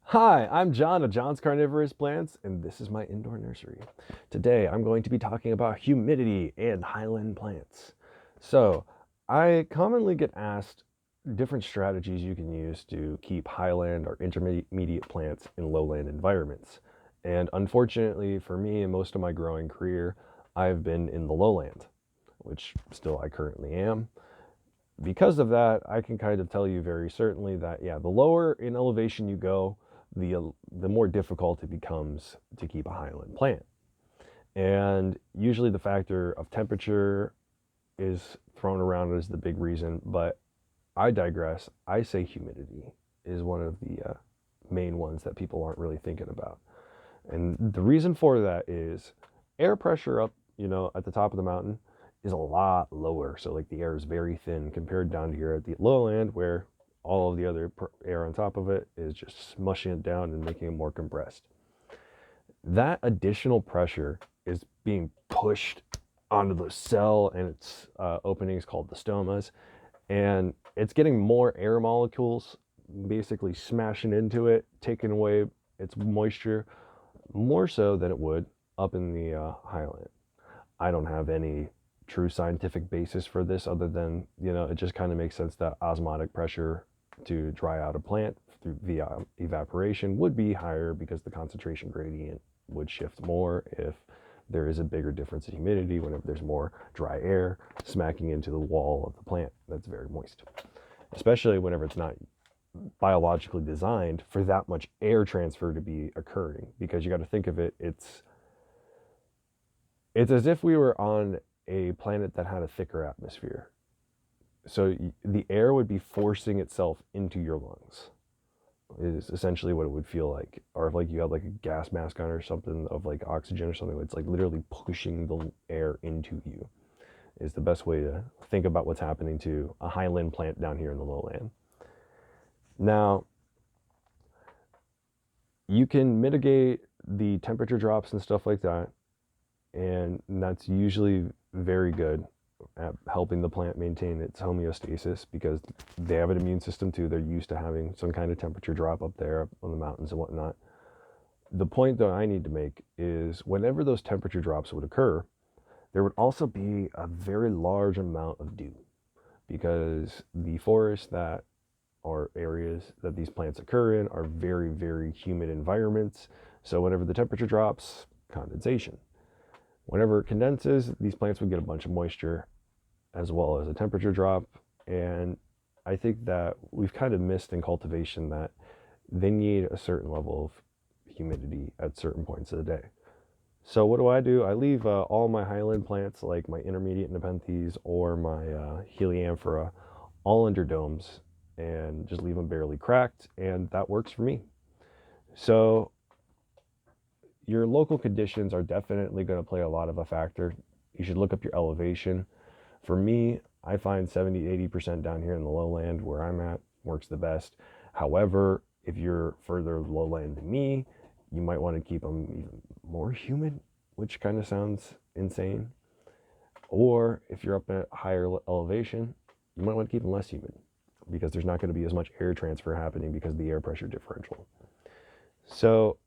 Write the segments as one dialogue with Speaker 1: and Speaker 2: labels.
Speaker 1: Hi, I'm John of John's Carnivorous Plants, and this is my indoor nursery. Today I'm going to be talking about humidity and highland plants. So, I commonly get asked different strategies you can use to keep highland or intermediate plants in lowland environments. And unfortunately for me and most of my growing career, I've been in the lowland, which still I currently am. Because of that, I can kind of tell you very certainly that, yeah, the lower in elevation you go, the more difficult it becomes to keep a highland plant. And usually the factor of temperature is thrown around as the big reason, but I digress. I say humidity is one of the main ones that people aren't really thinking about. And the reason for that is air pressure up, at the top of the mountain is a lot lower. So like the air is very thin compared down here at the lowland where all of the other air on top of it is just smushing it down and making it more compressed. That additional pressure is being pushed onto the cell and its openings called the stomas, and it's getting more air molecules basically smashing into it, taking away its moisture more so than it would up in the highland. I don't have any true scientific basis for this other than, it just kind of makes sense that osmotic pressure to dry out a plant through via evaporation would be higher because the concentration gradient would shift more if there is a bigger difference in humidity whenever there's more dry air smacking into the wall of the plant that's very moist, especially whenever it's not biologically designed for that much air transfer to be occurring. Because you got to think of it, it's as if we were on a planet that had a thicker atmosphere. So the air would be forcing itself into your lungs is essentially what it would feel like. Or if like you had like a gas mask on or something of like oxygen or something, it's like literally pushing the air into you is the best way to think about what's happening to a highland plant down here in the lowland. Now, you can mitigate the temperature drops and stuff like that, and that's usually very good at helping the plant maintain its homeostasis because they have an immune system too. They're used to having some kind of temperature drop up there up on the mountains and whatnot. The point that I need to make is whenever those temperature drops would occur, there would also be a very large amount of dew because the forests that or areas that these plants occur in are very, very humid environments. So whenever the temperature drops, condensation. Whenever it condenses, these plants would get a bunch of moisture as well as a temperature drop. And I think that we've kind of missed in cultivation that they need a certain level of humidity at certain points of the day. So what do? I leave all my highland plants, like my intermediate nepenthes or my helianthera, all under domes and just leave them barely cracked, and that works for me. So your local conditions are definitely going to play a lot of a factor. You should look up your elevation. For me, I find 70-80% down here in the lowland where I'm at works the best. However, if you're further lowland than me, you might want to keep them even more humid, which kind of sounds insane. Or if you're up at higher elevation, you might want to keep them less humid because there's not going to be as much air transfer happening because of the air pressure differential. So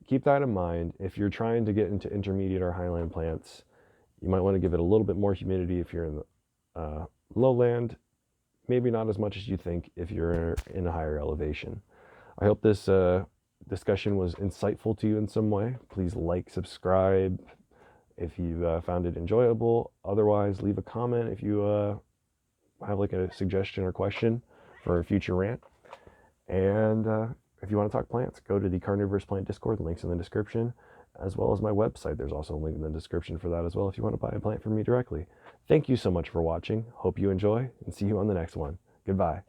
Speaker 1: keep that in mind. If you're trying to get into intermediate or highland plants, you might want to give it a little bit more humidity if you're in the lowland, maybe not as much as you think if you're in a higher elevation. I hope this discussion was insightful to you in some way. Please like, subscribe if you found it enjoyable. Otherwise, leave a comment if you have like a suggestion or question for a future rant. And if you want to talk plants, go to the Carnivorous Plant Discord. The link's in the description, as well as my website. There's also a link in the description for that as well if you want to buy a plant from me directly. Thank you so much for watching. Hope you enjoy, and see you on the next one. Goodbye.